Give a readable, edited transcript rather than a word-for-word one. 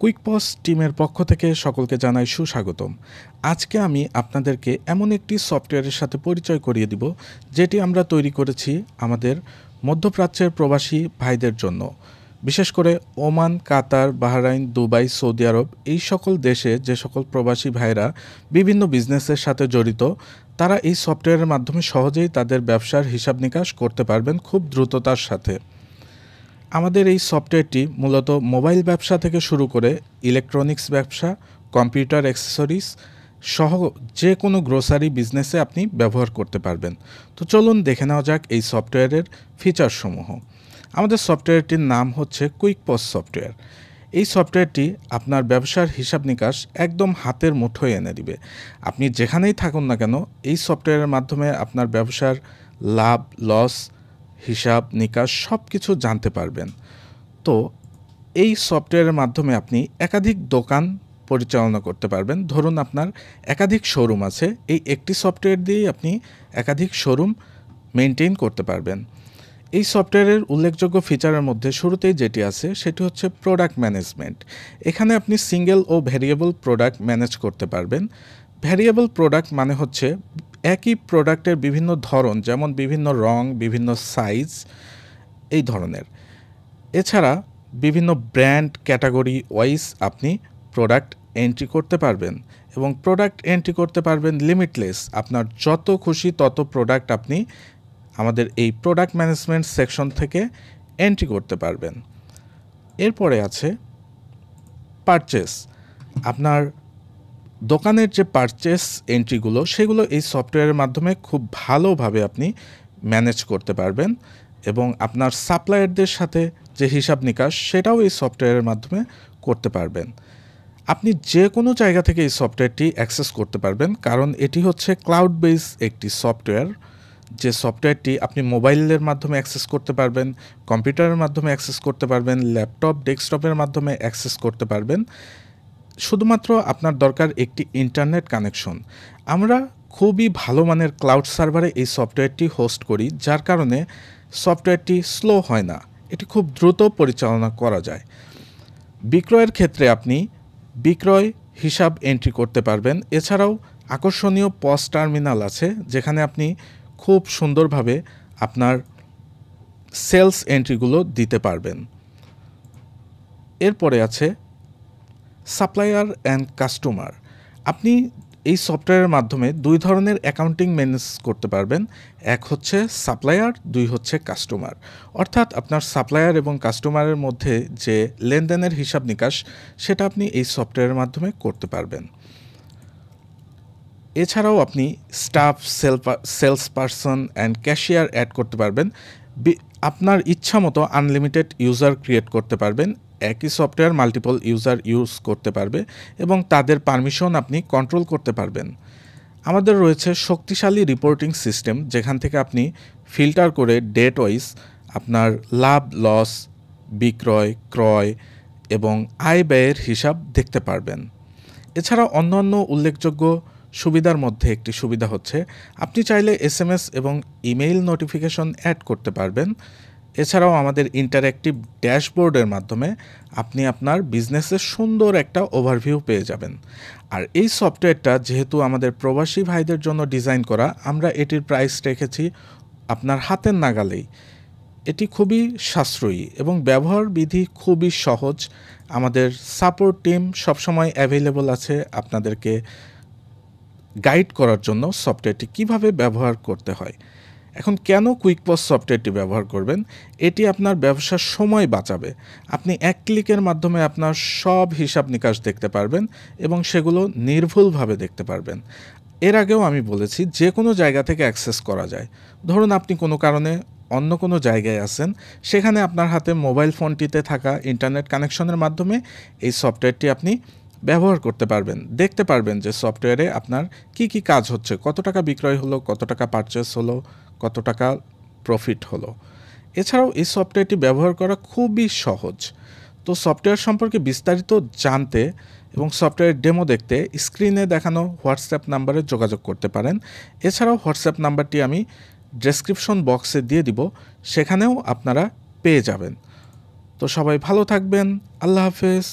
কুইকপস টিমের পক্ষ থেকে সকলকে জানাই সুস্বাগতম। আজকে আমি আপনাদেরকে এমন একটি সফটওয়্যারের সাথে পরিচয় করিয়ে দিব যেটি আমরা তৈরি করেছি আমাদের মধ্যপ্রাচ্যের প্রবাসী ভাইদের জন্য। বিশেষ করে ওমান, কাতার, বাহরাইন, দুবাই, সৌদি আরব এই সকল দেশে যে সকল প্রবাসী ভাইরা বিভিন্ন বিজনেসের সাথে জড়িত, তারা এই সফটওয়্যারের মাধ্যমে সহজেই তাদের ব্যবসার হিসাব নিকাশ করতে পারবেন খুব দ্রুততার সাথে। আমাদের এই সফটওয়্যারটি মূলত মোবাইল ব্যবসা থেকে শুরু করে ইলেকট্রনিক্স ব্যবসা, কম্পিউটার অ্যাক্সেসরিজ সহ যে কোনো গ্রোসারি বিজনেসে আপনি ব্যবহার করতে পারবেন। তো চলুন দেখে নেওয়া যাক এই সফটওয়্যারের ফিচারসমূহ। আমাদের সফটওয়্যারটির নাম হচ্ছে কুইকপস সফটওয়্যার। এই সফটওয়্যারটি আপনার ব্যবসার হিসাব নিকাশ একদম হাতের মুঠোয় এনে দিবে। আপনি যেখানেই থাকুন না কেন, এই সফটওয়্যারের মাধ্যমে আপনার ব্যবসার লাভ, লস, হিসাব নিকাশ সব কিছু জানতে পারবেন। তো এই সফটওয়্যারের মাধ্যমে আপনি একাধিক দোকান পরিচালনা করতে পারবেন। ধরুন আপনার একাধিক শোরুম আছে, এই একটি সফটওয়্যার দিয়েই আপনি একাধিক শোরুম মেনটেন করতে পারবেন। এই সফটওয়্যারের উল্লেখযোগ্য ফিচারের মধ্যে শুরুতেই যেটি আছে সেটি হচ্ছে প্রোডাক্ট ম্যানেজমেন্ট। এখানে আপনি সিঙ্গেল ও ভ্যারিয়েবল প্রোডাক্ট ম্যানেজ করতে পারবেন। ভ্যারিয়েবল প্রোডাক্ট মানে হচ্ছে একই প্রোডাক্টের বিভিন্ন ধরন, যেমন বিভিন্ন রং, বিভিন্ন সাইজ, এই ধরনের। এছাড়া বিভিন্ন ব্র্যান্ড ক্যাটাগরি ওয়াইজ আপনি প্রোডাক্ট এন্ট্রি করতে পারবেন এবং প্রোডাক্ট এন্ট্রি করতে পারবেন লিমিটলেস। আপনার যত খুশি তত প্রোডাক্ট আপনি আমাদের এই প্রোডাক্ট ম্যানেজমেন্ট সেকশন থেকে এন্ট্রি করতে পারবেন। এরপরে আছে পারচেস। আপনার দোকানের যে পারচেস এন্ট্রিগুলো, সেগুলো এই সফটওয়্যারের মাধ্যমে খুব ভালোভাবে আপনি ম্যানেজ করতে পারবেন এবং আপনার সাপ্লায়ারদের সাথে যে হিসাব নিকাশ, সেটাও এই সফটওয়্যারের মাধ্যমে করতে পারবেন। আপনি যে কোনো জায়গা থেকে এই সফটওয়্যারটি অ্যাক্সেস করতে পারবেন, কারণ এটি হচ্ছে ক্লাউড বেস একটি সফটওয়্যার। যে সফটওয়্যারটি আপনি মোবাইলের মাধ্যমে অ্যাক্সেস করতে পারবেন, কম্পিউটারের মাধ্যমে অ্যাক্সেস করতে পারবেন, ল্যাপটপ, ডেস্কটপের মাধ্যমে অ্যাক্সেস করতে পারবেন। শুধুমাত্র আপনার দরকার একটি ইন্টারনেট কানেকশন। আমরা খুবই ভালো মানের ক্লাউড সার্ভারে এই সফটওয়্যারটি হোস্ট করি, যার কারণে সফটওয়্যারটি স্লো হয় না, এটি খুব দ্রুত পরিচালনা করা যায়। বিক্রয়ের ক্ষেত্রে আপনি বিক্রয় হিসাব এন্ট্রি করতে পারবেন। এছাড়াও আকর্ষণীয় পস টার্মিনাল আছে, যেখানে আপনি খুব সুন্দরভাবে আপনার সেলস এন্ট্রিগুলো দিতে পারবেন। এরপরে আছে সাপ্লায়ার অ্যান্ড কাস্টমার। আপনি এই সফটওয়্যারের মাধ্যমে দুই ধরনের অ্যাকাউন্টিং ম্যানেজ করতে পারবেন। এক হচ্ছে সাপ্লায়ার, দুই হচ্ছে কাস্টমার। অর্থাৎ আপনার সাপ্লায়ার এবং কাস্টমারের মধ্যে যে লেনদেনের হিসাব নিকাশ, সেটা আপনি এই সফটওয়্যারের মাধ্যমে করতে পারবেন। এছাড়াও আপনি staff, sales person and cashier add করতে পারবেন। আপনার ইচ্ছা মতো আনলিমিটেড ইউজার ক্রিয়েট করতে পারবেন। একই সফটওয়্যার মাল্টিপল ইউজার ইউজ করতে পারবে এবং তাদের পারমিশন আপনি কন্ট্রোল করতে পারবেন। আমাদের রয়েছে শক্তিশালী রিপোর্টিং সিস্টেম, যেখান থেকে আপনি ফিল্টার করে ডেট ওয়াইজ আপনার লাভ, লস, বিক্রয়, ক্রয় এবং আয় ব্যয়ের হিসাব দেখতে পারবেন। এছাড়া অন্যান্য উল্লেখযোগ্য সুবিধার মধ্যে একটি সুবিধা হচ্ছে আপনি চাইলে SMS এবং ইমেইল নোটিফিকেশন অ্যাড করতে পারবেন। এছাড়াও আমাদের ইন্টারঅ্যাক্টিভ ড্যাশবোর্ডের মাধ্যমে আপনি আপনার বিজনেসের সুন্দর একটা ওভারভিউ পেয়ে যাবেন। আর এই সফটওয়্যারটা যেহেতু আমাদের প্রবাসী ভাইদের জন্য ডিজাইন করা, আমরা এটির প্রাইস রেখেছি আপনার হাতের নাগালেই। এটি খুবই সাশ্রয়ী এবং ব্যবহার বিধি খুবই সহজ। আমাদের সাপোর্ট টিম সবসময় অ্যাভেলেবল আছে আপনাদেরকে গাইড করার জন্য সফটওয়্যারটি কিভাবে ব্যবহার করতে হয়। এখন কেন কুইকপস সফটওয়্যারটি ব্যবহার করবেন? এটি আপনার ব্যবসার সময় বাঁচাবে। আপনি এক ক্লিকের মাধ্যমে আপনার সব হিসাব নিকাশ দেখতে পারবেন এবং সেগুলো নির্ভুলভাবে দেখতে পারবেন। এর আগেও আমি বলেছি, যে কোনো জায়গা থেকে অ্যাক্সেস করা যায়। ধরুন আপনি কোনো কারণে অন্য কোনো জায়গায় আছেন, সেখানে আপনার হাতে মোবাইল ফোনটিতে থাকা ইন্টারনেট কানেকশনের মাধ্যমে এই সফটওয়্যারটি আপনি ব্যবহার করতে পারবেন। দেখতে পারবেন যে সফটওয়্যারে আপনার কি কি কাজ হচ্ছে, কত টাকা বিক্রয় হলো, কত টাকা পারচেস হলো, কত টাকা প্রফিট হলো। এছাড়াও এই সফটওয়্যারটি ব্যবহার করা খুবই সহজ। তো সফটওয়্যার সম্পর্কে বিস্তারিত জানতে এবং সফটওয়্যার ডেমো দেখতে স্ক্রিনে দেখানো হোয়াটসঅ্যাপ নাম্বারে যোগাযোগ করতে পারেন। এছাড়াও হোয়াটসঅ্যাপ নাম্বারটি আমি ডেসক্রিপশন বক্সে দিয়ে দিব, সেখানেও আপনারা পেয়ে যাবেন। তো সবাই ভালো থাকবেন। আল্লাহ হাফেজ।